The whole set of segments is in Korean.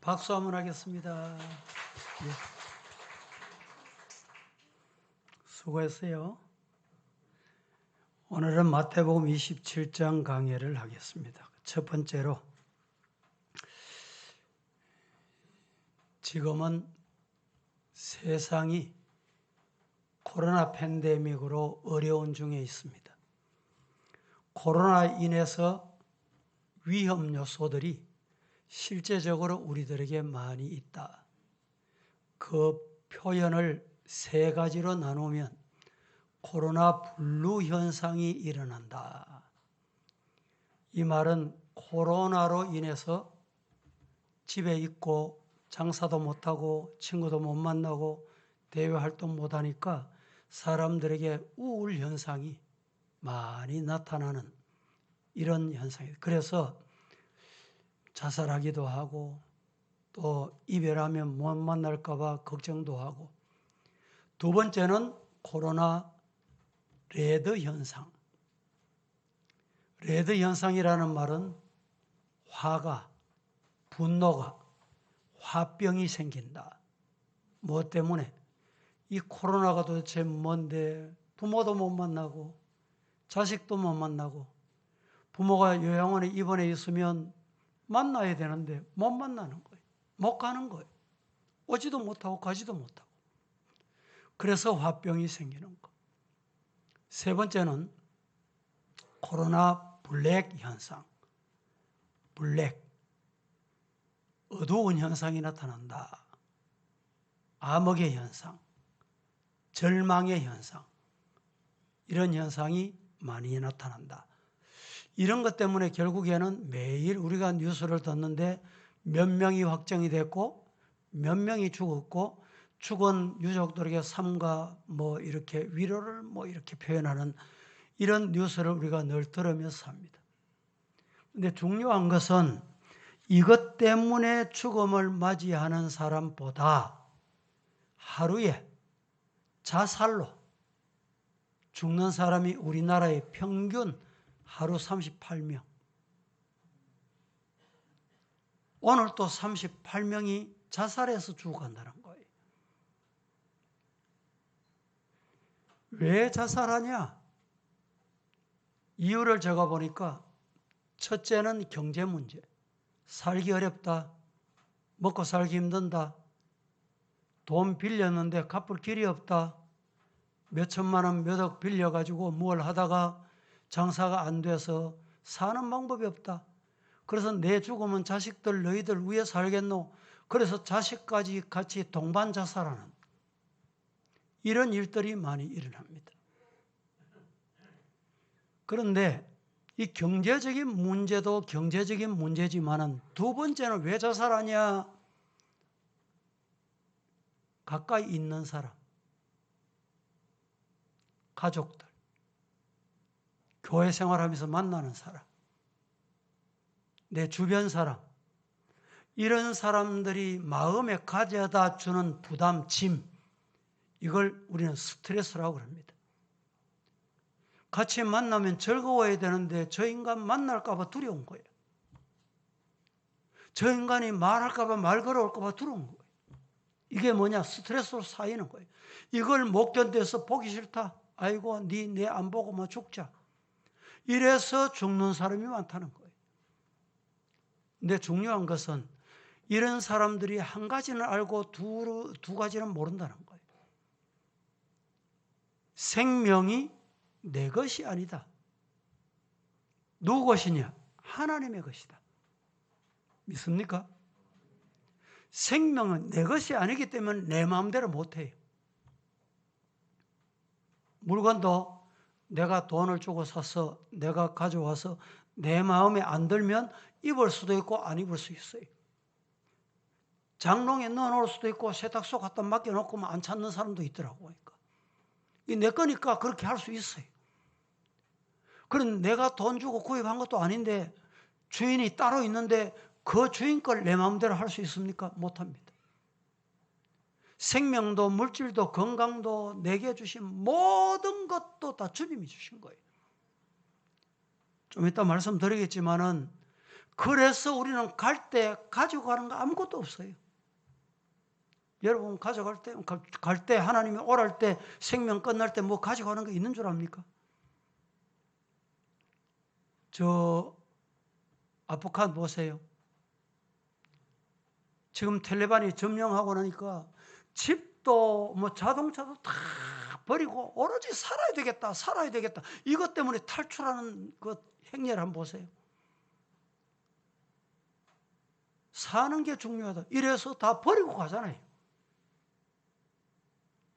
박수 한번 하겠습니다. 네. 수고했어요. 오늘은 마태복음 27장 강해를 하겠습니다. 첫 번째로 지금은 세상이 코로나 팬데믹으로 어려운 중에 있습니다. 코로나 인해서 위험 요소들이 실제적으로 우리들에게 많이 있다. 그 표현을 세 가지로 나누면 코로나 블루 현상이 일어난다. 이 말은 코로나로 인해서 집에 있고 장사도 못하고 친구도 못 만나고 대외 활동 못하니까 사람들에게 우울 현상이 많이 나타나는 이런 현상이에요. 그래서 자살하기도 하고 또 이별하면 못 만날까 봐 걱정도 하고, 두 번째는 코로나 레드 현상. 레드 현상이라는 말은 화가, 분노가, 화병이 생긴다. 뭐 때문에? 이 코로나가 도대체 뭔데 부모도 못 만나고 자식도 못 만나고, 부모가 요양원에 입원해 있으면 만나야 되는데 못 만나는 거예요. 못 가는 거예요. 오지도 못하고 가지도 못하고. 그래서 화병이 생기는 거. 세 번째는 코로나 블랙 현상. 블랙. 어두운 현상이 나타난다. 암흑의 현상, 절망의 현상, 이런 현상이 많이 나타난다. 이런 것 때문에 결국에는 매일 우리가 뉴스를 듣는데 몇 명이 확정이 됐고 몇 명이 죽었고, 죽은 유족들에게 삼가 이렇게 위로를 이렇게 표현하는 이런 뉴스를 우리가 늘 들으면서 삽니다. 근데 중요한 것은 이것 때문에 죽음을 맞이하는 사람보다 하루에 자살로 죽는 사람이 우리나라의 평균 하루 38명. 오늘 또 38명이 자살해서 죽어간다는 거예요. 왜 자살하냐? 이유를 제가 보니까 첫째는 경제 문제. 살기 어렵다. 먹고 살기 힘든다. 돈 빌렸는데 갚을 길이 없다. 몇 천만 원, 몇 억 빌려가지고 뭘 하다가 장사가 안 돼서 사는 방법이 없다. 그래서 내 죽으면 자식들 너희들 위에 살겠노? 그래서 자식까지 같이 동반 자살하는 이런 일들이 많이 일어납니다. 그런데 이 경제적인 문제도 경제적인 문제지만은 두 번째는 왜 자살하냐? 가까이 있는 사람, 가족들, 교회 생활하면서 만나는 사람, 내 주변 사람, 이런 사람들이 마음에 가져다 주는 부담, 짐, 이걸 우리는 스트레스라고 합니다. 같이 만나면 즐거워야 되는데 저 인간 만날까 봐 두려운 거예요. 저 인간이 말할까 봐 말 걸어올까 봐 두려운 거예요. 이게 뭐냐? 스트레스로 쌓이는 거예요. 이걸 못 견뎌서 보기 싫다. 아이고, 내 안 보고만 죽자. 이래서 죽는 사람이 많다는 거예요. 근데 중요한 것은 이런 사람들이 한 가지는 알고 두 가지는 모른다는 거예요. 생명이 내 것이 아니다. 누구 것이냐? 하나님의 것이다. 믿습니까? 생명은 내 것이 아니기 때문에 내 마음대로 못해요. 물건도 내가 돈을 주고 사서 내가 가져와서 내 마음에 안 들면 입을 수도 있고 안 입을 수 있어요. 장롱에 넣어놓을 수도 있고 세탁소 갖다 맡겨놓고 안 찾는 사람도 있더라고. 그러니까. 이 내 거니까 그렇게 할 수 있어요. 그런데 내가 돈 주고 구입한 것도 아닌데 주인이 따로 있는데 그 주인 걸 내 마음대로 할 수 있습니까? 못합니다. 생명도 물질도 건강도 내게 주신 모든 것도 다 주님이 주신 거예요. 좀 이따 말씀드리겠지만은 그래서 우리는 갈 때 가지고 가는 거 아무것도 없어요. 여러분 가져갈 때, 갈 때 하나님이 오랄 때 생명 끝날 때 뭐 가져가는 거 있는 줄 압니까? 저 아프간 보세요. 지금 텔레반이 점령하고 나니까 집도 뭐 자동차도 다 버리고 오로지 살아야 되겠다, 살아야 되겠다. 이것 때문에 탈출하는 그 행렬 한번 보세요. 사는 게 중요하다. 이래서 다 버리고 가잖아요.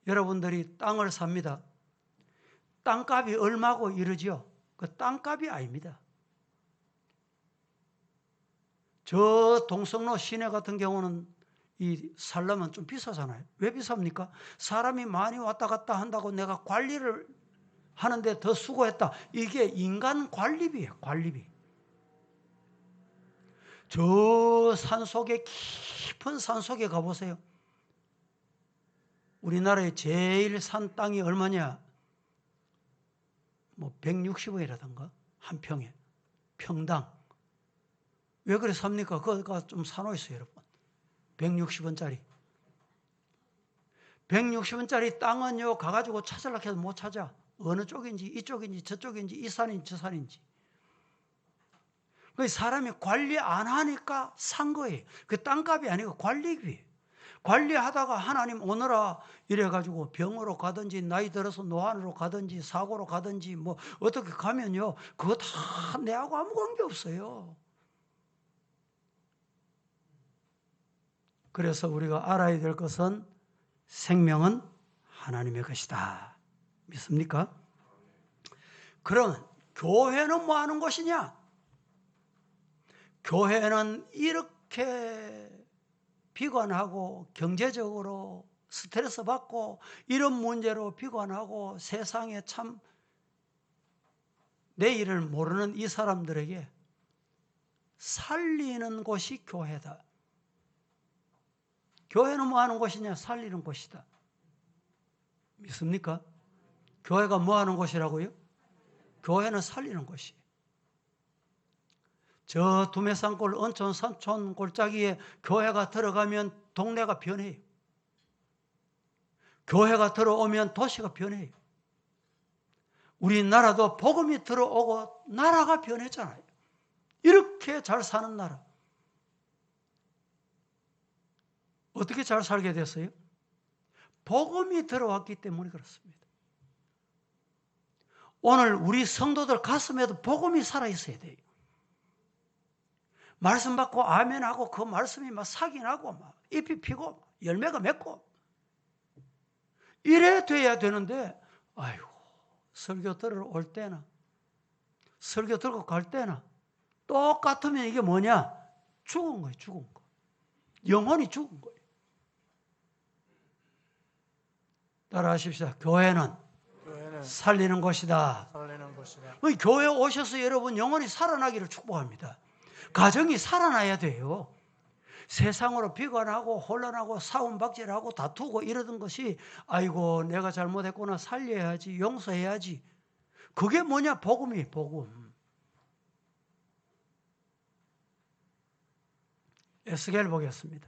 여러분들이 땅을 삽니다. 땅값이 얼마고 이러죠? 그 땅값이 아닙니다. 저 동성로 시내 같은 경우는 이 살려면 좀 비싸잖아요. 왜 비쌉니까? 사람이 많이 왔다 갔다 한다고 내가 관리를 하는데 더 수고했다. 이게 인간 관리비예요. 관리비. 저 산속에 깊은 산속에 가보세요. 우리나라의 제일 산 땅이 얼마냐? 뭐 160원이라든가 한 평에 평당. 왜 그래 삽니까? 그거가 좀 사놓으세요, 여러분. 160원짜리. 160원짜리 땅은요, 가가지고 찾으려고 해도 못 찾아. 어느 쪽인지, 이쪽인지, 저쪽인지, 이 산인지, 저 산인지. 그 사람이 관리 안 하니까 산 거예요. 그 땅값이 아니고 관리비. 관리하다가 하나님 오너라 이래가지고 병으로 가든지 나이 들어서 노안으로 가든지 사고로 가든지 뭐 어떻게 가면요, 그거 다 내하고 아무 관계 없어요. 그래서 우리가 알아야 될 것은 생명은 하나님의 것이다. 믿습니까? 그럼 교회는 뭐 하는 것이냐? 교회는 이렇게 비관하고 경제적으로 스트레스 받고 이런 문제로 비관하고 세상에 참 내일을 모르는 이 사람들에게 살리는 곳이 교회다. 교회는 뭐 하는 곳이냐? 살리는 곳이다. 믿습니까? 교회가 뭐 하는 곳이라고요? 교회는 살리는 곳이에요. 저 두메산골 언촌 산촌 골짜기에 교회가 들어가면 동네가 변해요. 교회가 들어오면 도시가 변해요. 우리나라도 복음이 들어오고 나라가 변했잖아요. 이렇게 잘 사는 나라. 어떻게 잘 살게 됐어요? 복음이 들어왔기 때문에 그렇습니다. 오늘 우리 성도들 가슴에도 복음이 살아있어야 돼요. 말씀 받고 아멘하고 그 말씀이 막 사기 나고 막 잎이 피고 열매가 맺고 이래 돼야 되는데, 아이고, 설교 들으러 올 때나 설교 들고 갈 때나 똑같으면 이게 뭐냐? 죽은 거예요. 죽은 거. 영혼이 죽은 거예요. 따라하십시다. 교회는 살리는 것이다. 교회 오셔서 여러분 영혼이 살아나기를 축복합니다. 가정이 살아나야 돼요. 세상으로 비관하고 혼란하고 싸움박질하고 다투고 이러던 것이 아이고 내가 잘못했구나 살려야지 용서해야지. 그게 뭐냐? 복음이 복음. 에스겔 보겠습니다.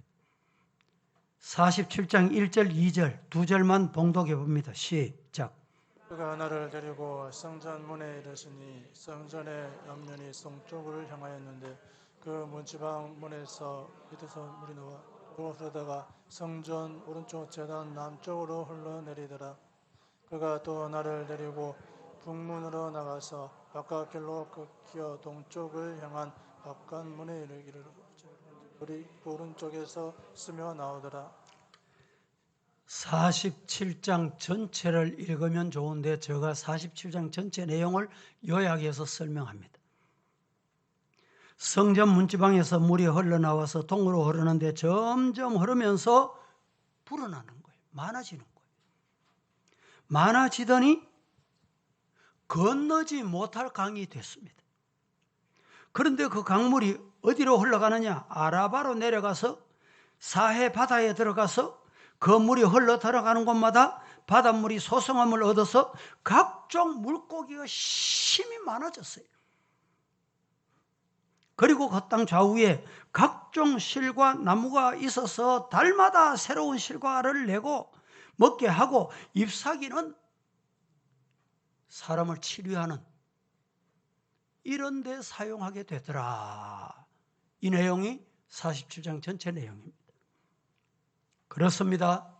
47장 1절 2절 두 절만 봉독해 봅니다. 시작. 그가 나를 데리고 성전 문에 이르시니 성전의 옆면이 성쪽을 향하였는데 그 문지방 문에서 밑에서 물이 나와 흐르다가 성전 오른쪽 제단 남쪽으로 흘러내리더라. 그가 또 나를 데리고 북문으로 나가서 바깥길로 꺾여 동쪽을 향한 바깥문에 이르기를 우리 오른쪽에서 스며 나오더라. 47장 전체를 읽으면 좋은데 제가 47장 전체 내용을 요약해서 설명합니다. 성전 문지방에서 물이 흘러나와서 동으로 흐르는데 점점 흐르면서 불어나는 거예요. 많아지는 거예요. 많아지더니 건너지 못할 강이 됐습니다. 그런데 그 강물이 어디로 흘러가느냐? 아라바로 내려가서 사해 바다에 들어가서 그 물이 흘러 들어가는 곳마다 바닷물이 소성함을 얻어서 각종 물고기가 심히 많아졌어요. 그리고 그 땅 좌우에 각종 실과 나무가 있어서 달마다 새로운 실과를 내고 먹게 하고 잎사귀는 사람을 치료하는 이런 데 사용하게 되더라. 이 내용이 47장 전체 내용입니다. 그렇습니다.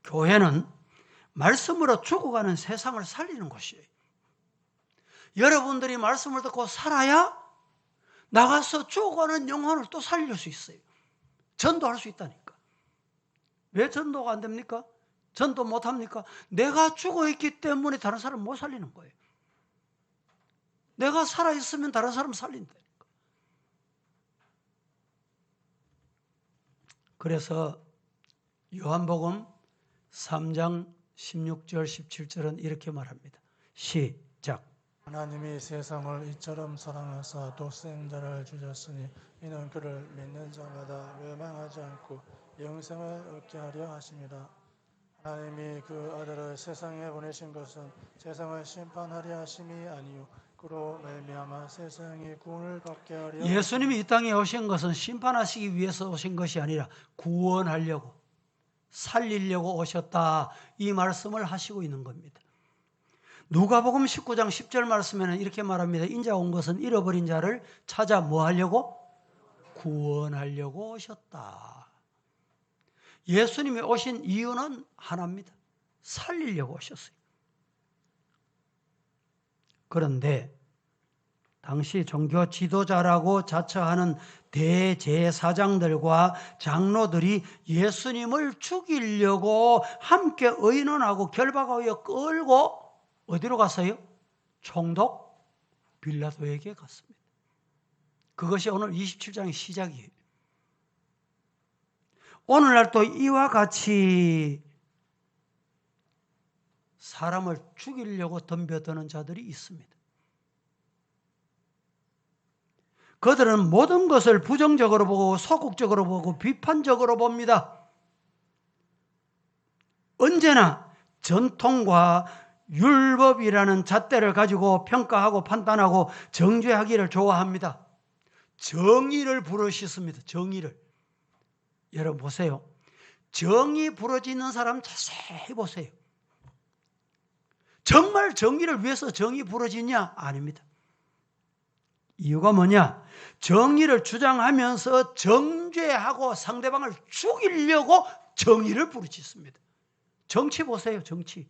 교회는 말씀으로 죽어가는 세상을 살리는 곳이에요. 여러분들이 말씀을 듣고 살아야 나가서 죽어가는 영혼을 또 살릴 수 있어요. 전도할 수 있다니까. 왜 전도가 안 됩니까? 전도 못 합니까? 내가 죽어있기 때문에 다른 사람 못 살리는 거예요. 내가 살아있으면 다른 사람 살린다니까. 그래서 요한복음 3장 16절 17절은 이렇게 말합니다. 시작. 하나님이 세상을 이처럼 사랑하사 독생자를 주셨으니 이는 그를 믿는 자마다 멸망하지 않고 영생을 얻게 하려 하심이라. 하나님이 그 아들을 세상에 보내신 것은 세상을 심판하려 하심이 아니요 그로 말미암아 세상이 구원을 받게 하려. 예수님이 이 땅에 오신 것은 심판하시기 위해서 오신 것이 아니라 구원하려고, 살리려고 오셨다. 이 말씀을 하시고 있는 겁니다. 누가복음 19장 10절 말씀에는 이렇게 말합니다. 인자 온 것은 잃어버린 자를 찾아 뭐 하려고? 구원하려고 오셨다. 예수님이 오신 이유는 하나입니다. 살리려고 오셨어요. 그런데 당시 종교 지도자라고 자처하는 대제사장들과 장로들이 예수님을 죽이려고 함께 의논하고 결박하여 끌고 어디로 갔어요? 총독 빌라도에게 갔습니다. 그것이 오늘 27장의 시작이에요. 오늘날 또 이와 같이 사람을 죽이려고 덤벼드는 자들이 있습니다. 그들은 모든 것을 부정적으로 보고 소극적으로 보고 비판적으로 봅니다. 언제나 전통과 율법이라는 잣대를 가지고 평가하고 판단하고 정죄하기를 좋아합니다. 정의를 부르짖습니다. 정의를. 여러분 보세요. 정의 부르짖는 사람 자세히 보세요. 정말 정의를 위해서 정의 부르짖냐? 아닙니다. 이유가 뭐냐? 정의를 주장하면서 정죄하고 상대방을 죽이려고 정의를 부르짖습니다. 정치 보세요. 정치.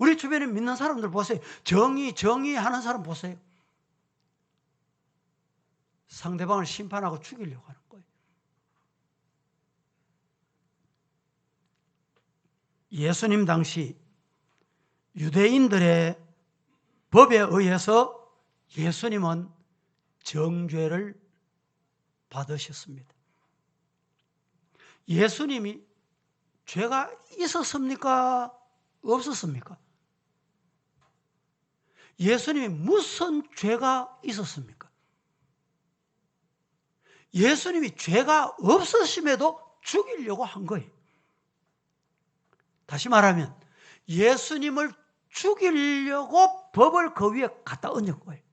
우리 주변에 믿는 사람들 보세요. 정의 하는 사람 보세요. 상대방을 심판하고 죽이려고 하는 거예요. 예수님 당시 유대인들의 법에 의해서 예수님은 정죄를 받으셨습니다. 예수님이 죄가 있었습니까? 없었습니까? 예수님이 무슨 죄가 있었습니까? 예수님이 죄가 없으심에도 죽이려고 한 거예요. 다시 말하면 예수님을 죽이려고 법을 그 위에 갖다 얹은 거예요.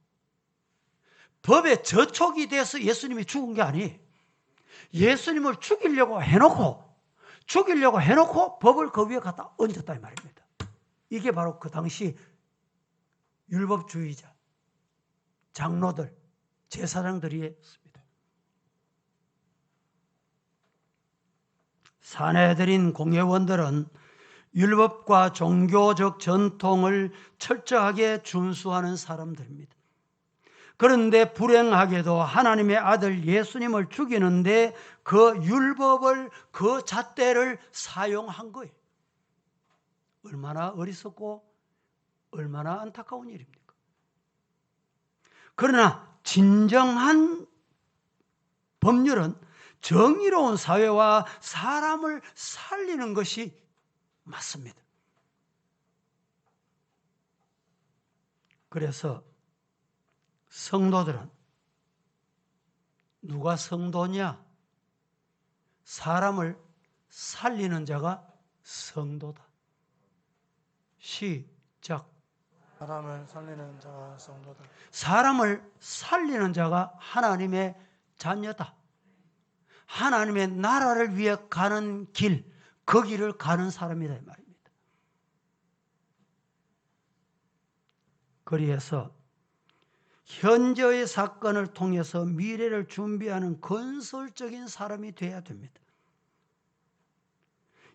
법에 저촉이 돼서 예수님이 죽은 게 아니에요. 예수님을 죽이려고 해놓고 법을 그 위에 갖다 얹었다 이 말입니다. 이게 바로 그 당시 율법주의자, 장로들, 제사장들이었습니다. 사내들인 공회원들은 율법과 종교적 전통을 철저하게 준수하는 사람들입니다. 그런데 불행하게도 하나님의 아들 예수님을 죽이는데 그 율법을, 그 잣대를 사용한 거예요. 얼마나 어리석고 얼마나 안타까운 일입니까? 그러나 진정한 법률은 정의로운 사회와 사람을 살리는 것이 맞습니다. 그래서 성도들은 누가 성도냐? 사람을 살리는 자가 성도다. 시작. 사람을 살리는 자가 성도다. 사람을 살리는 자가 하나님의 자녀다. 하나님의 나라를 위해 가는 길, 그 길을 가는 사람이다 이 말입니다. 그래서 현재의 사건을 통해서 미래를 준비하는 건설적인 사람이 되어야 됩니다.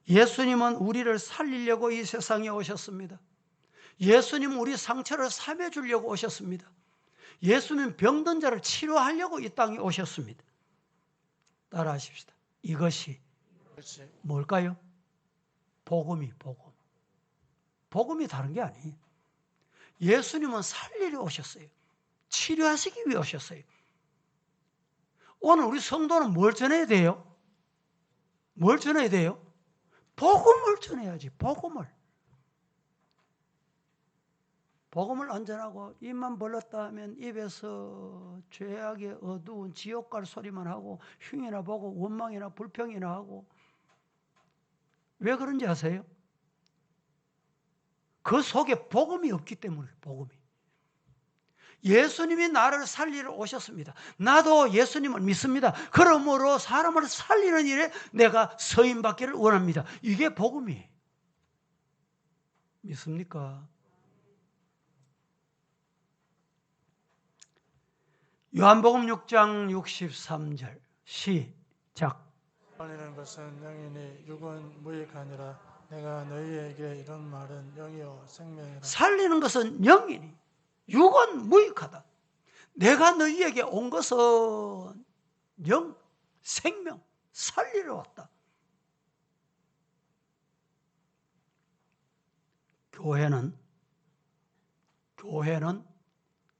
예수님은 우리를 살리려고 이 세상에 오셨습니다. 예수님은 우리 상처를 삼해주려고 오셨습니다. 예수님은 병든 자를 치료하려고 이 땅에 오셨습니다. 따라하십시다. 이것이 그렇지. 뭘까요? 복음. 복음이 다른 게 아니에요. 예수님은 살리려 오셨어요. 치료하시기 위해 오셨어요. 오늘 우리 성도는 뭘 전해야 돼요? 뭘 전해야 돼요? 복음을 전해야지. 복음을 안 전하고 입만 벌렸다 하면 입에서 죄악의 어두운 지옥 갈 소리만 하고 흉이나 보고 원망이나 불평이나 하고. 왜 그런지 아세요? 그 속에 복음이 없기 때문에. 복음이. 예수님이 나를 살리러 오셨습니다. 나도 예수님을 믿습니다. 그러므로 사람을 살리는 일에 내가 서임받기를 원합니다. 이게 복음이에요. 믿습니까? 요한복음 6장 63절 시작. 살리는 것은 영이니 육은 무익하니라. 내가 너희에게 이런 말은 영이요 생명이라. 살리는 것은 영이니 육은 무익하다. 내가 너희에게 온 것은 영, 생명, 살리러 왔다. 교회는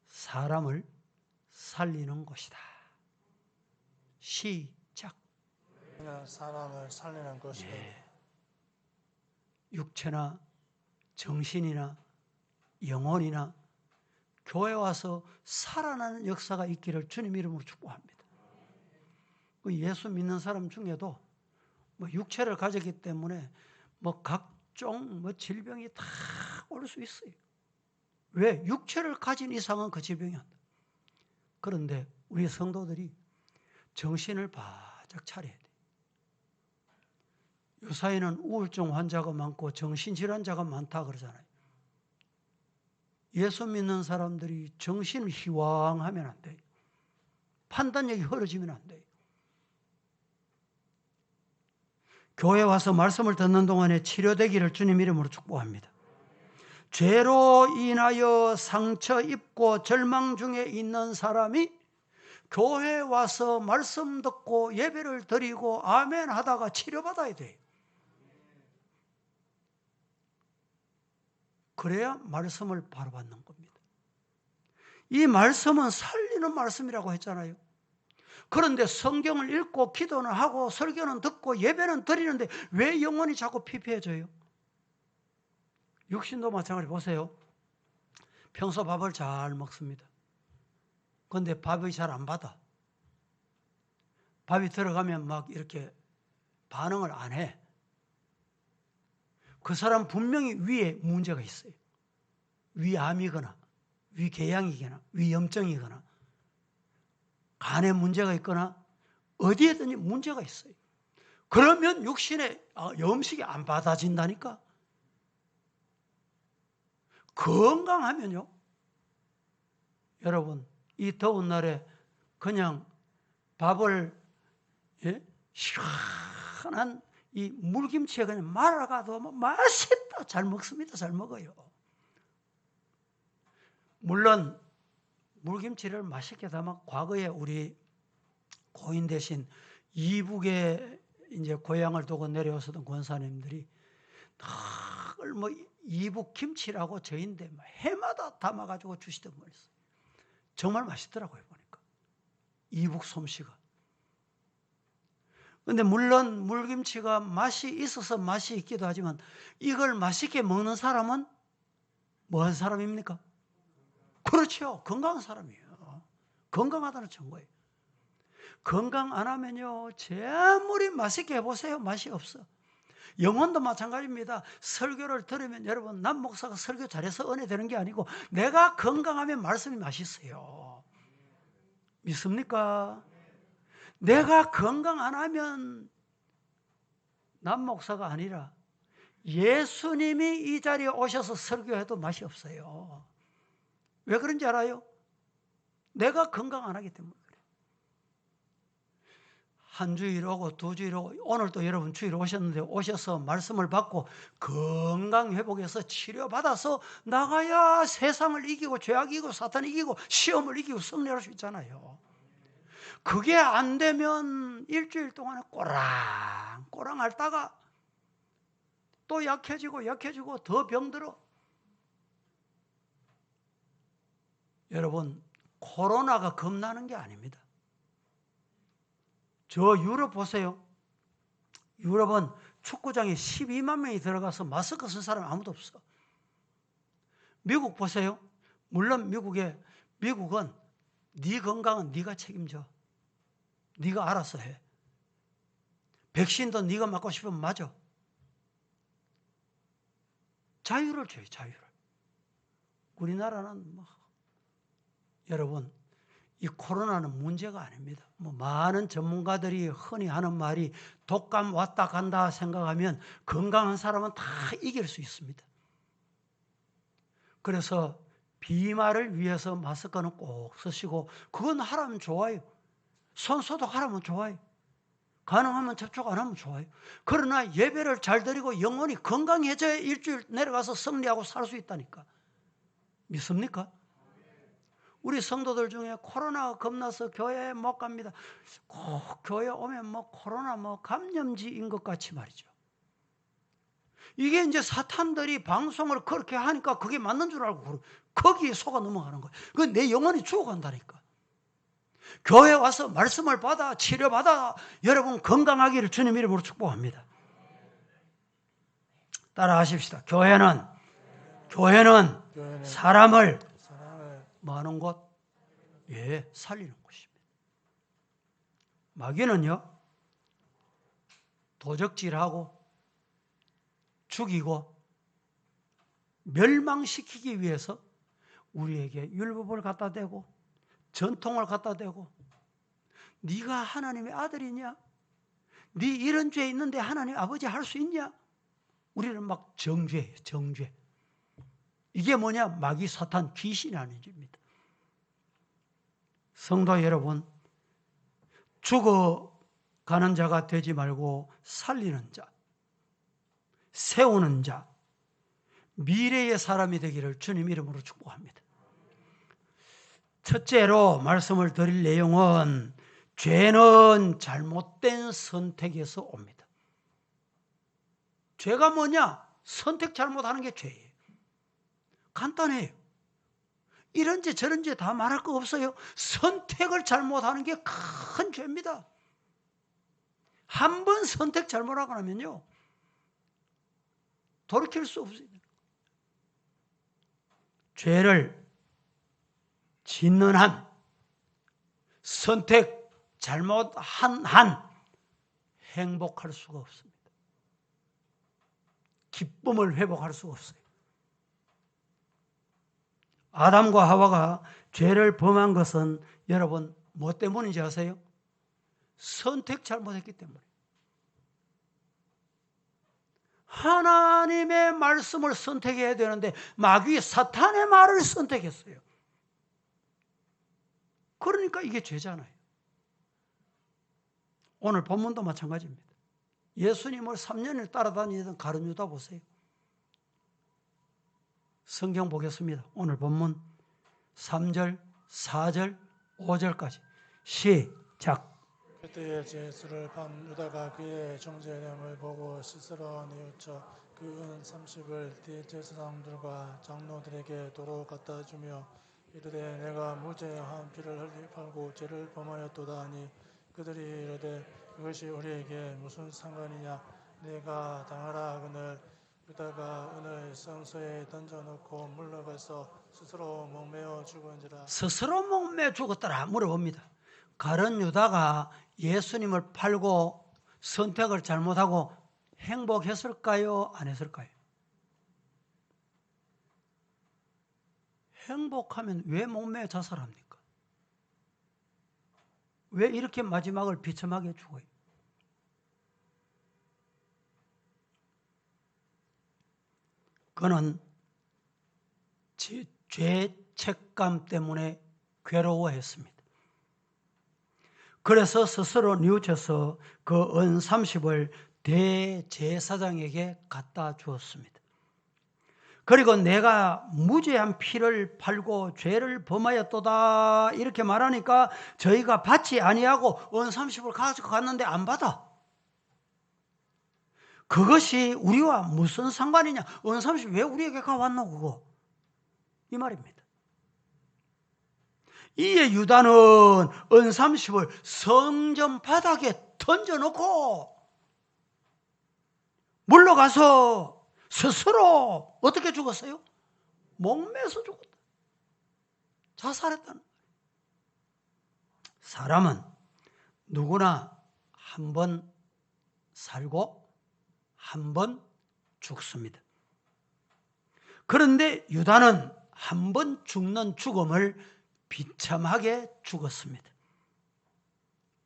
사람을 살리는 곳이다. 시작. 그냥 사람을 살리는 것이다. 육체나 정신이나 영혼이나 교회 와서 살아나는 역사가 있기를 주님 이름으로 축복합니다. 예수 믿는 사람 중에도 육체를 가졌기 때문에 각종 질병이 다 올 수 있어요. 왜? 육체를 가진 이상은 그 질병이 한다. 그런데 우리 성도들이 정신을 바짝 차려야 돼. 요사이는 우울증 환자가 많고 정신질환자가 많다 그러잖아요. 예수 믿는 사람들이 정신을 희왕하면 안 돼요. 판단력이 흐려지면 안 돼요. 교회 와서 말씀을 듣는 동안에 치료되기를 주님 이름으로 축복합니다. 죄로 인하여 상처 입고 절망 중에 있는 사람이 교회 와서 말씀 듣고 예배를 드리고 아멘 하다가 치료받아야 돼요. 그래야 말씀을 바로 받는 겁니다. 이 말씀은 살리는 말씀이라고 했잖아요. 그런데 성경을 읽고 기도는 하고 설교는 듣고 예배는 드리는데 왜 영혼이 자꾸 피폐해져요? 육신도 마찬가지. 보세요. 평소 밥을 잘 먹습니다. 그런데 밥이 잘 안 받아. 밥이 들어가면 막 이렇게 반응을 안 해. 그 사람 분명히 위에 문제가 있어요. 위암이거나 위궤양이거나 위염증이거나 간에 문제가 있거나 어디에든지 문제가 있어요. 그러면 육신의 음식이 안 받아진다니까. 건강하면요. 여러분 이 더운 날에 그냥 밥을 시원한 이 물김치에 그냥 말아가도 맛있다. 잘 먹습니다. 잘 먹어요. 물론 물김치를 맛있게 담아 과거에 우리 고인 대신 이북에 이제 고향을 두고 내려오셨던 권사님들이 늘 이북 김치라고 저인데 해마다 담아가지고 주시던 거 있어요. 정말 맛있더라고요 보니까 이북 솜씨가. 근데 물론 물김치가 맛이 있어서 맛이 있기도 하지만 이걸 맛있게 먹는 사람은 뭐 한 사람입니까? 그렇죠. 건강한 사람이에요. 건강하다는 증거예요. 건강 안 하면요. 아무리 맛있게 해보세요. 맛이 없어. 영혼도 마찬가지입니다. 설교를 들으면 여러분 남 목사가 설교 잘해서 은혜 되는 게 아니고 내가 건강하면 말씀이 맛있어요. 믿습니까? 내가 건강 안 하면 남 목사가 아니라 예수님이 이 자리에 오셔서 설교해도 맛이 없어요. 왜 그런지 알아요? 내가 건강 안 하기 때문에 그래요. 한 주일 오고 두 주일 오고 오늘도 여러분 주일 오셨는데 오셔서 말씀을 받고 건강 회복해서 치료받아서 나가야 세상을 이기고 죄악 이기고 사탄 이기고 시험을 이기고 승리할 수 있잖아요. 그게 안 되면 일주일 동안에 꼬랑꼬랑 앓다가 또 약해지고 더 병들어. 여러분 코로나가 겁나는 게 아닙니다. 저 유럽 보세요. 유럽은 축구장에 12만 명이 들어가서 마스크 쓴 사람 아무도 없어. 미국 보세요. 물론 미국은 네 건강은 네가 책임져. 네가 알아서 해. 백신도 네가 맞고 싶으면 맞아. 자유를 줘요. 자유를. 우리나라는 여러분 이 코로나는 문제가 아닙니다. 많은 전문가들이 흔히 하는 말이 독감 왔다 간다 생각하면 건강한 사람은 다 이길 수 있습니다. 그래서 비말을 위해서 마스크는 꼭 쓰시고 그건 하라면 좋아요. 손 소독하라면 좋아요. 가능하면 접촉 안 하면 좋아요. 그러나 예배를 잘 드리고 영혼이 건강해져야 일주일 내려가서 승리하고 살 수 있다니까. 믿습니까? 우리 성도들 중에 코로나가 겁나서 교회에 못 갑니다. 꼭 교회 오면 코로나 감염지인 것 같이 말이죠. 이게 이제 사탄들이 방송을 그렇게 하니까 그게 맞는 줄 알고 거기에 속아 넘어가는 거예요. 그 내 영혼이 죽어간다니까. 교회 와서 말씀을 받아 치료받아 여러분 건강하기를 주님 이름으로 축복합니다. 따라 하십시다. 교회는 사람을 많은 곳 살리는 곳입니다. 마귀는요 도적질하고 죽이고 멸망시키기 위해서 우리에게 율법을 갖다 대고 전통을 갖다 대고 네가 하나님의 아들이냐? 네 이런 죄 있는데 하나님 아버지 할 수 있냐? 우리는 막 정죄예요. 정죄. 이게 뭐냐? 마귀 사탄 귀신이 아닌 죄입니다. 성도 여러분, 죽어가는 자가 되지 말고 살리는 자, 세우는 자, 미래의 사람이 되기를 주님 이름으로 축복합니다. 첫째로 말씀을 드릴 내용은 죄는 잘못된 선택에서 옵니다. 죄가 뭐냐? 선택 잘못하는 게 죄예요. 간단해요. 이런 죄 저런 죄 다 말할 거 없어요. 선택을 잘못하는 게 큰 죄입니다. 한 번 선택 잘못하고 나면요 돌이킬 수 없어요. 죄를 짓는 한, 선택 잘못한 한 행복할 수가 없습니다. 기쁨을 회복할 수가 없어요. 아담과 하와가 죄를 범한 것은 여러분 뭐 때문인지 아세요? 선택 잘못했기 때문에. 하나님의 말씀을 선택해야 되는데 마귀 사탄의 말을 선택했어요. 그러니까 이게 죄잖아요. 오늘 본문도 마찬가지입니다. 예수님을 3년을 따라다니던 가룟 유다 보세요. 성경 보겠습니다. 오늘 본문 3절, 4절, 5절까지 시작. 그때에 예수를 반 유다가 그의 정죄됨을 보고 스스로 뉘우쳐 그 은 30을 대제사장들과 장로들에게 도로 갖다 주며 이르되 내가 무죄한 피를 흘리고 죄를 범하였도다 하니 그들이 이르되 그것이 우리에게 무슨 상관이냐 내가 당하라 하거늘 유다가 은을 성소에 던져놓고 물러가서 스스로 목매어 죽은지라. 스스로 목매어 죽었더라 물어봅니다. 가룟 유다가 예수님을 팔고 선택을 잘못하고 행복했을까요? 안 했을까요? 행복하면 왜 목매어 자살합니까? 왜 이렇게 마지막을 비참하게 죽어요? 그는 죄책감 때문에 괴로워했습니다. 그래서 스스로 뉘우쳐서 그 은 30을 대제사장에게 갖다 주었습니다. 그리고 내가 무죄한 피를 팔고 죄를 범하였도다 이렇게 말하니까 저희가 받지 아니하고 은 30을 가지고 갔는데 안 받아. 그것이 우리와 무슨 상관이냐? 은 30 왜 우리에게 가왔노 그거? 이 말입니다. 이에 유다는 은 30을 성전 바닥에 던져놓고 물러가서 스스로 어떻게 죽었어요? 목매서 죽었다. 자살했다는 거예요. 사람은 누구나 한 번 살고 한 번 죽습니다. 그런데 유다는 한 번 죽는 죽음을 비참하게 죽었습니다.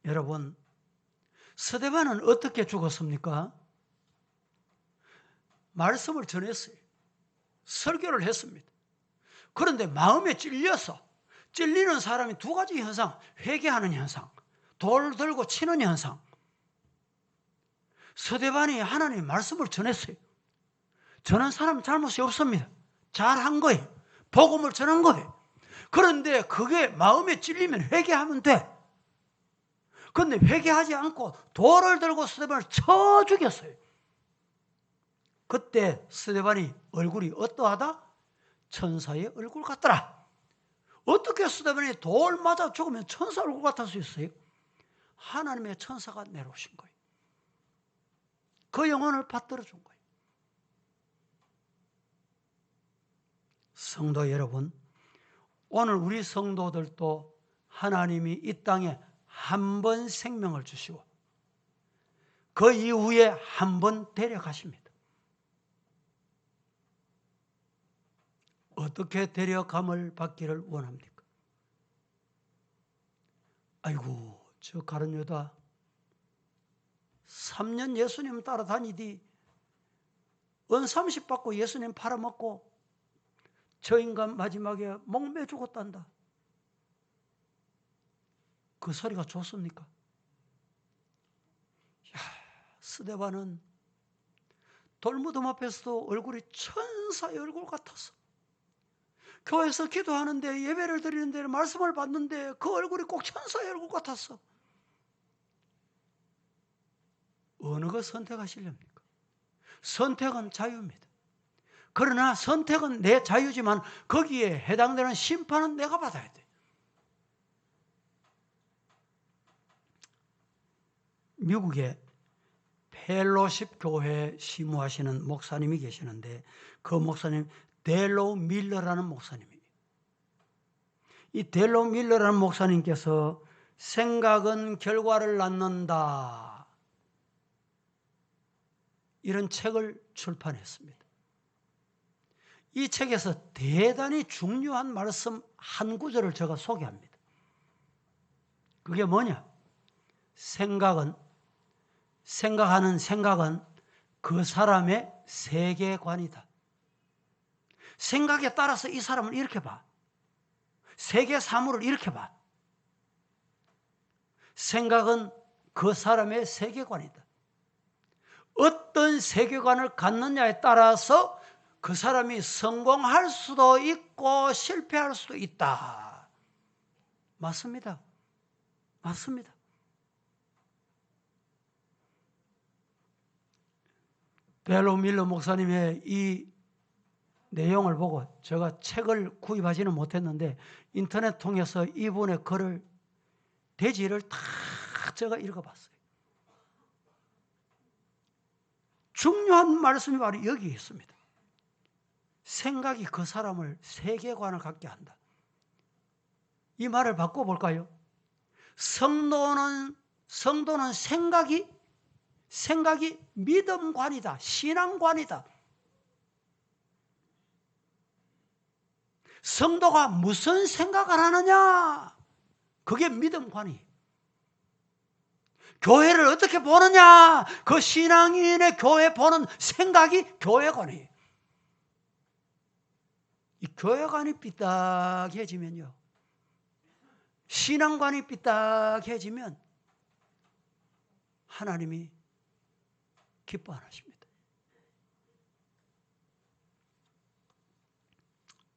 여러분, 스데반은 어떻게 죽었습니까? 말씀을 전했어요. 설교를 했습니다. 그런데 마음에 찔려서 찔리는 사람이 두 가지 현상, 회개하는 현상, 돌 들고 치는 현상. 스데반이 하나님의 말씀을 전했어요. 전한 사람 잘못이 없습니다. 잘한 거예요. 복음을 전한 거예요. 그런데 그게 마음에 찔리면 회개하면 돼. 그런데 회개하지 않고 돌을 들고 스데반을 쳐 죽였어요. 그때 스데반이 얼굴이 어떠하다? 천사의 얼굴 같더라. 어떻게 스데반이 돌 맞아 죽으면 천사 얼굴 같을 수 있어요? 하나님의 천사가 내려오신 거예요. 그 영혼을 받들어 준 거예요. 성도 여러분, 오늘 우리 성도들도 하나님이 이 땅에 한 번 생명을 주시고 그 이후에 한 번 데려가십니다. 어떻게 데려감을 받기를 원합니까? 아이고, 저 가룟 유다 3년 예수님 따라다니디 은 30 받고 예수님 팔아먹고 저 인간 마지막에 목매 죽었단다. 그 소리가 좋습니까? 야, 스데반은 돌무덤 앞에서도 얼굴이 천사의 얼굴 같았어. 교회에서 기도하는데 예배를 드리는데 말씀을 받는데 그 얼굴이 꼭 천사의 얼굴 같았어. 어느 거 선택하시렵니까? 선택은 자유입니다. 그러나 선택은 내 자유지만 거기에 해당되는 심판은 내가 받아야 돼. 미국에 펠로십 교회 시무하시는 목사님이 계시는데 그 목사님 델로 밀러라는 목사님이에요. 이 델로 밀러라는 목사님께서 생각은 결과를 낳는다 이런 책을 출판했습니다. 이 책에서 대단히 중요한 말씀 한 구절을 제가 소개합니다. 그게 뭐냐? 생각하는 생각은 그 사람의 세계관이다. 생각에 따라서 이 사람을 이렇게 봐. 세계 사물을 이렇게 봐. 생각은 그 사람의 세계관이다. 어떤 세계관을 갖느냐에 따라서 그 사람이 성공할 수도 있고 실패할 수도 있다. 맞습니다. 맞습니다. 델로 밀러 목사님의 이 내용을 보고 제가 책을 구입하지는 못했는데 인터넷 통해서 이분의 글을 대지를 다 제가 읽어봤어요. 중요한 말씀이 바로 여기 있습니다. 생각이 그 사람을 세계관을 갖게 한다. 이 말을 바꿔볼까요? 성도는 생각이 생각이 믿음관이다. 신앙관이다. 성도가 무슨 생각을 하느냐? 그게 믿음관이. 교회를 어떻게 보느냐? 그 신앙인의 교회 보는 생각이 교회관이에요. 이 교회관이 삐딱해지면요, 신앙관이 삐딱해지면 하나님이 기뻐 안 하십니다.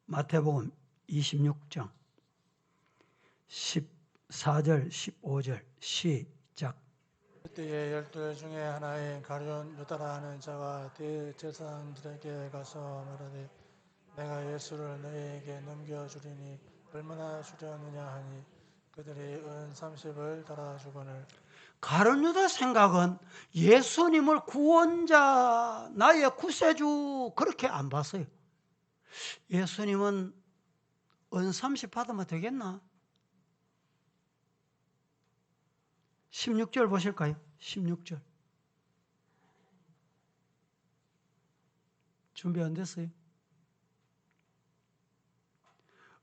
마태복음 26장 14절 15절 시작. 그때에 12 중에 하나인 가룟 유다라 하는 자가 대제사장들에게 가서 말하되 내가 예수를 너희에게 넘겨주리니 얼마나 주려느냐 하니 그들이 은 30을 달아주거늘. 가룟 유다 생각은 예수님을 구원자, 나의 구세주 그렇게 안 봤어요. 예수님은 은 30 받으면 되겠나? 16절 보실까요? 16절. 준비 안 됐어요?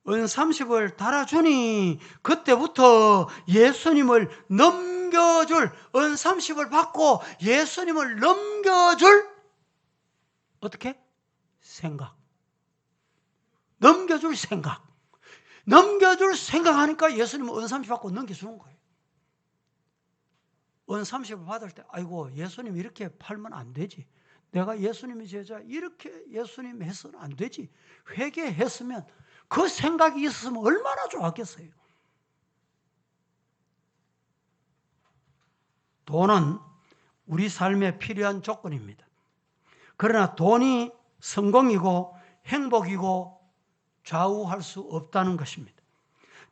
은 30을 달아주니 그때부터 예수님을 넘겨줄, 은 30을 받고 예수님을 넘겨줄 어떻게? 생각. 넘겨줄 생각. 넘겨줄 생각하니까 예수님은 은 30 받고 넘겨주는 거예요. 은 30을 받을 때 아이고 예수님 이렇게 팔면 안 되지. 내가 예수님의 제자 이렇게 예수님 해서는 안 되지. 회개했으면 그 생각이 있었으면 얼마나 좋았겠어요. 돈은 우리 삶에 필요한 조건입니다. 그러나 돈이 성공이고 행복이고 좌우할 수 없다는 것입니다.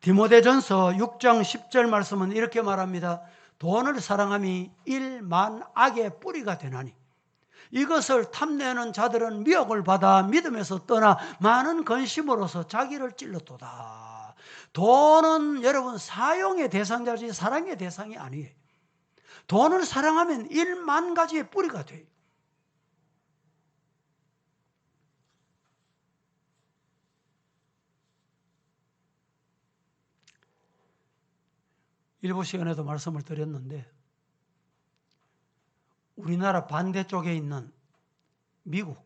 디모데전서 6장 10절 말씀은 이렇게 말합니다. 돈을 사랑함이 일만악의 뿌리가 되나니 이것을 탐내는 자들은 미혹을 받아 믿음에서 떠나 많은 근심으로서 자기를 찔렀도다. 돈은 여러분 사용의 대상자지 사랑의 대상이 아니에요. 돈을 사랑하면 1만 가지의 뿌리가 돼요. 일부 시간에도 말씀을 드렸는데 우리나라 반대쪽에 있는 미국,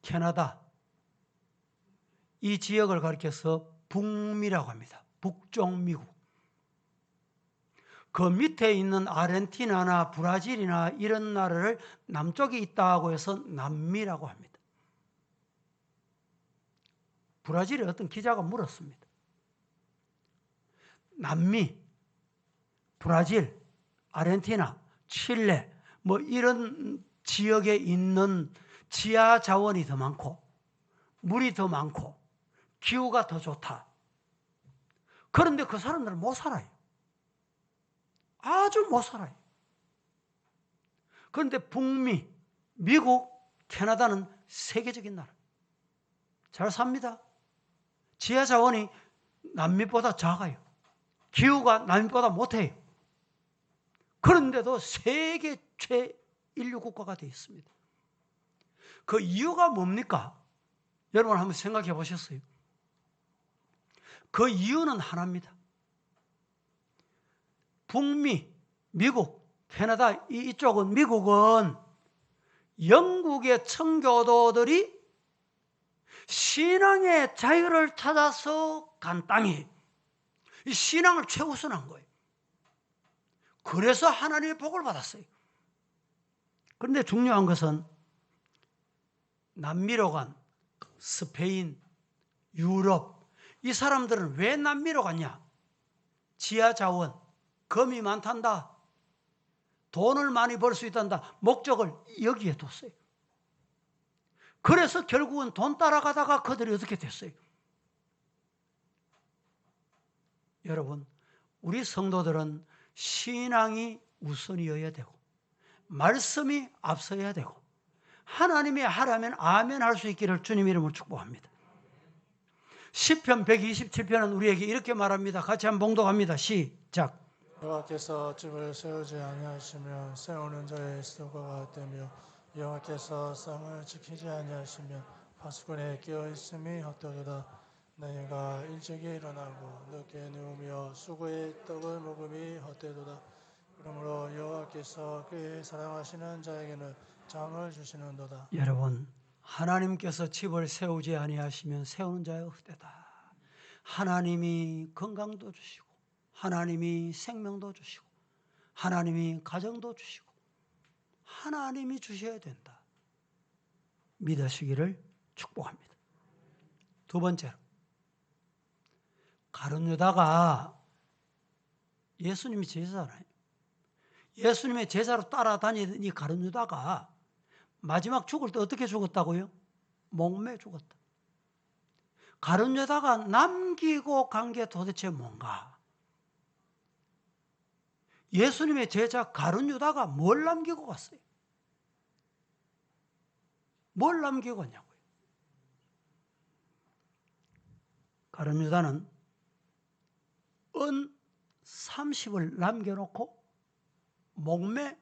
캐나다 이 지역을 가리켜서 북미라고 합니다. 북쪽 미국. 그 밑에 있는 아르헨티나나 브라질이나 이런 나라를 남쪽에 있다고 해서 남미라고 합니다. 브라질의 어떤 기자가 물었습니다. 남미, 브라질, 아르헨티나, 칠레 뭐 이런 지역에 있는 지하 자원이 더 많고 물이 더 많고 기후가 더 좋다. 그런데 그 사람들은 못 살아요. 아주 못 살아요. 그런데 북미, 미국, 캐나다는 세계적인 나라. 잘 삽니다. 지하 자원이 남미보다 작아요. 기후가 남미보다 못해요. 그런데도 세계 최인류 국가가 되어 있습니다. 그 이유가 뭡니까? 여러분 한번 생각해 보셨어요? 그 이유는 하나입니다. 북미, 미국, 캐나다 이쪽은 미국은 영국의 청교도들이 신앙의 자유를 찾아서 간 땅이 신앙을 최우선한 거예요. 그래서 하나님의 복을 받았어요. 그런데 중요한 것은 남미로 간 스페인, 유럽 이 사람들은 왜 남미로 갔냐? 지하 자원, 금이 많단다. 돈을 많이 벌 수 있단다. 목적을 여기에 뒀어요. 그래서 결국은 돈 따라가다가 그들이 어떻게 됐어요? 여러분, 우리 성도들은 신앙이 우선이어야 되고 말씀이 앞서야 되고 하나님이 하라면 아멘 할 수 있기를 주님 이름으로 축복합니다. 시편 127편은 우리에게 이렇게 말합니다. 같이 한번 봉독합니다. 시작. 여호와께서 집을 세우지 아니하시면 세우는 자의 수고가 되며 여호와께서 성을 지키지 아니하시면 파수꾼의 끼어 있음이 헛되도다. 너희가 일찍이 일어나고 늦게 누우며 수고의 떡을 먹음이 헛되도다. 그러므로 여호와께서 그의 사랑하시는 자에게는 잠을 주시는도다. 여러분, 하나님께서 집을 세우지 아니하시면 세우는 자의 헛되다. 하나님이 건강도 주시고 하나님이 생명도 주시고 하나님이 가정도 주시고 하나님이 주셔야 된다. 믿으시기를 축복합니다. 두 번째로, 가룟 유다가 예수님이 제자잖아요. 예수님의 제자로 따라다니던 이 가룟 유다가 마지막 죽을 때 어떻게 죽었다고요? 목매 죽었다. 가룟 유다가 남기고 간 게 도대체 뭔가? 예수님의 제자 가룟 유다가 뭘 남기고 갔어요? 뭘 남기고 갔냐고요? 가룟 유다는 은 30을 남겨놓고 목매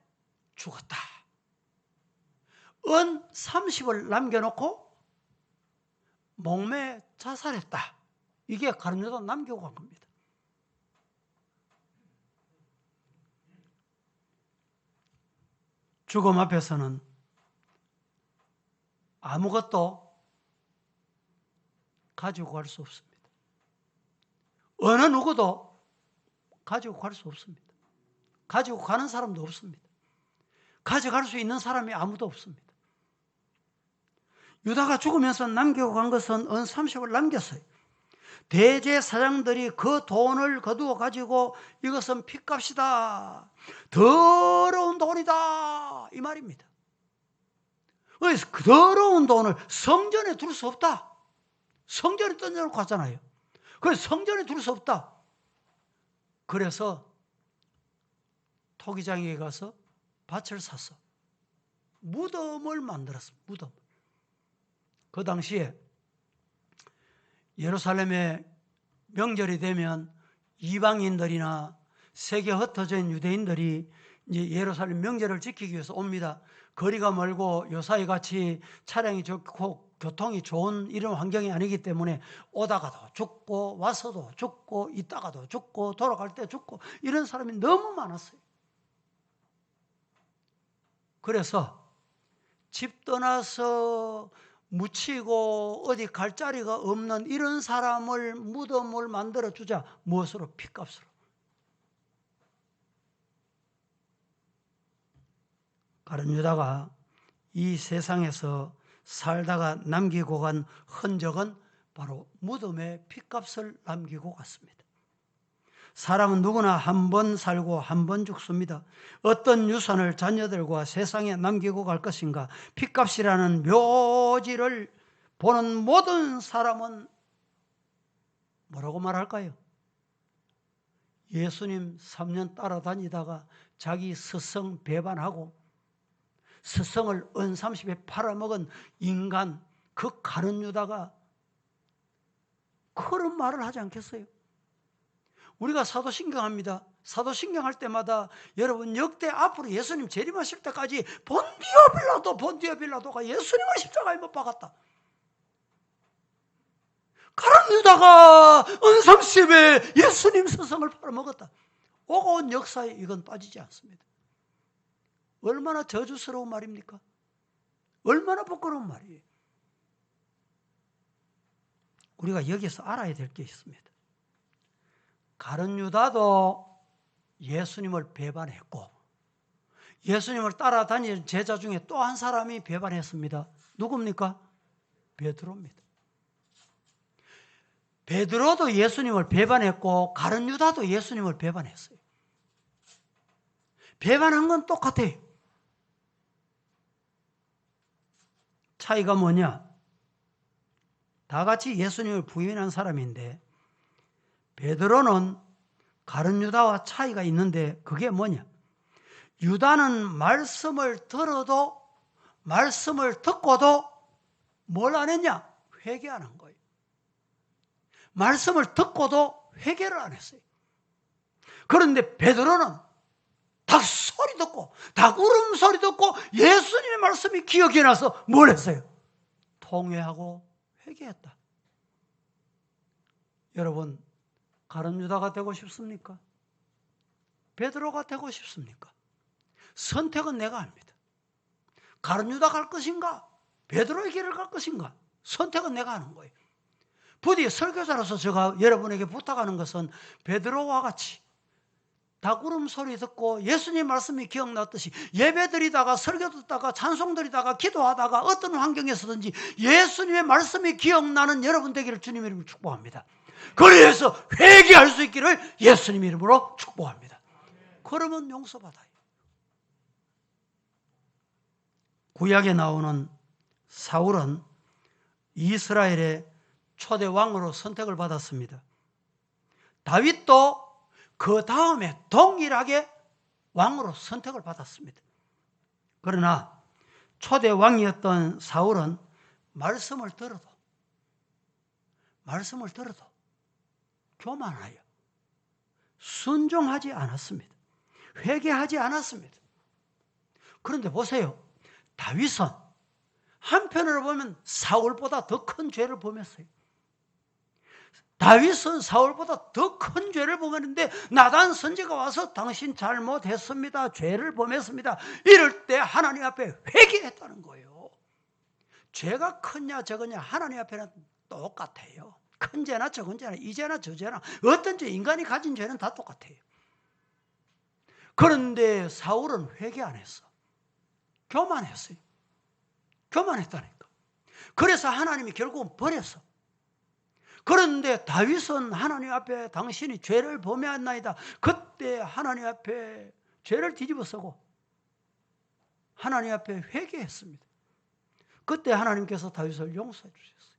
죽었다. 은 30을 남겨놓고 목매 자살했다. 이게 가룟 유다가 남기고 간 겁니다. 죽음 앞에서는 아무것도 가지고 갈 수 없습니다. 어느 누구도 가지고 갈 수 없습니다. 가지고 가는 사람도 없습니다. 가져갈 수 있는 사람이 아무도 없습니다. 유다가 죽으면서 남기고 간 것은 은 30을 남겼어요. 대제사장들이 그 돈을 거두어 가지고 이것은 핏값이다, 더러운 돈이다, 이 말입니다. 그래서 그 더러운 돈을 성전에 둘 수 없다. 성전에 던져놓고 갔잖아요. 그래서 성전에 둘 수 없다. 그래서 토기장에 가서 밭을 샀어. 무덤을 만들었어. 무덤. 그 당시에 예루살렘에 명절이 되면 이방인들이나 세계 흩어져 있는 유대인들이 이제 예루살렘 명절을 지키기 위해서 옵니다. 거리가 멀고 요사이 같이 차량이 좋고 교통이 좋은 이런 환경이 아니기 때문에 오다가도 죽고 와서도 죽고 있다가도 죽고 돌아갈 때 죽고 이런 사람이 너무 많았어요. 그래서 집 떠나서 묻히고 어디 갈 자리가 없는 이런 사람을 무덤을 만들어 주자. 무엇으로? 핏값으로. 가룟 유다가 이 세상에서 살다가 남기고 간 흔적은 바로 무덤에 핏값을 남기고 갔습니다. 사람은 누구나 한 번 살고 한 번 죽습니다. 어떤 유산을 자녀들과 세상에 남기고 갈 것인가? 핏값이라는 묘지를 보는 모든 사람은 뭐라고 말할까요? 예수님 3년 따라다니다가 자기 스승 배반하고 스승을 은 30에 팔아먹은 인간, 그 가룟 유다가 그런 말을 하지 않겠어요? 우리가 사도신경합니다. 사도신경 할 때마다 여러분 역대 앞으로 예수님 재림하실 때까지 본디오 빌라도가 예수님을 십자가에 못 박았다. 가룟 유다가 은 30에 예수님 스승을 팔아먹었다. 오고 온 역사에 이건 빠지지 않습니다. 얼마나 저주스러운 말입니까? 얼마나 부끄러운 말이에요. 우리가 여기서 알아야 될 게 있습니다. 가룟 유다도 예수님을 배반했고 예수님을 따라다니는 제자 중에 또 한 사람이 배반했습니다. 누굽니까? 베드로입니다. 베드로도 예수님을 배반했고 가룟 유다도 예수님을 배반했어요. 배반한 건 똑같아요. 차이가 뭐냐? 다 같이 예수님을 부인한 사람인데 베드로는 가룟 유다와 차이가 있는데 그게 뭐냐? 유다는 말씀을 들어도 말씀을 듣고도 뭘 안 했냐? 회개 안 한 거예요. 말씀을 듣고도 회개를 안 했어요. 그런데 베드로는 닭 소리 듣고 닭 울음소리 듣고 예수님의 말씀이 기억이 나서 뭘 했어요? 통회하고 회개했다. 여러분, 가룟 유다가 되고 싶습니까? 베드로가 되고 싶습니까? 선택은 내가 합니다. 가룟 유다 갈 것인가? 베드로의 길을 갈 것인가? 선택은 내가 하는 거예요. 부디 설교자로서 제가 여러분에게 부탁하는 것은 베드로와 같이 닭 울음소리 듣고 예수님 말씀이 기억났듯이 예배 드리다가 설교 듣다가 찬송 드리다가 기도하다가 어떤 환경에서든지 예수님의 말씀이 기억나는 여러분 되기를 주님 이름으로 축복합니다. 그래서 회개할 수 있기를 예수님 이름으로 축복합니다. 그러면 용서받아요. 구약에 나오는 사울은 이스라엘의 초대 왕으로 선택을 받았습니다. 다윗도 그 다음에 동일하게 왕으로 선택을 받았습니다. 그러나 초대 왕이었던 사울은 말씀을 들어도 교만하여 순종하지 않았습니다. 회개하지 않았습니다. 그런데 보세요. 다윗은 한편으로 보면 사울보다 더 큰 죄를 범했어요. 다윗은 사울보다 더 큰 죄를 범했는데 나단 선지가 와서 당신 잘못했습니다. 죄를 범했습니다. 이럴 때 하나님 앞에 회개했다는 거예요. 죄가 크냐 적으냐 하나님 앞에는 똑같아요. 큰 죄나 적은 죄나 이 죄나 저 죄나 어떤 죄, 인간이 가진 죄는 다 똑같아요. 그런데 사울은 회개 안 했어. 교만했어요. 교만했다니까. 그래서 하나님이 결국은 버렸어. 그런데 다윗은 하나님 앞에 당신이 죄를 범하였나이다. 그때 하나님 앞에 죄를 뒤집어쓰고 하나님 앞에 회개했습니다. 그때 하나님께서 다윗을 용서해 주셨어요.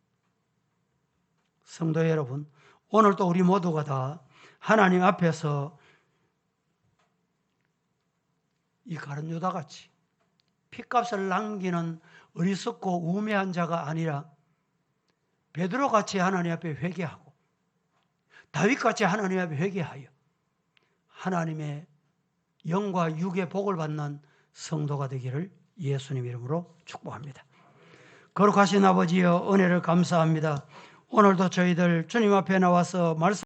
성도 여러분, 오늘도 우리 모두가 다 하나님 앞에서 이 가룟 유다같이 핏값을 남기는 어리석고 우매한 자가 아니라 베드로같이 하나님 앞에 회개하고 다윗같이 하나님 앞에 회개하여 하나님의 영과 육의 복을 받는 성도가 되기를 예수님 이름으로 축복합니다. 거룩하신 아버지여, 은혜를 감사합니다. 오늘도 저희들 주님 앞에 나와서 말씀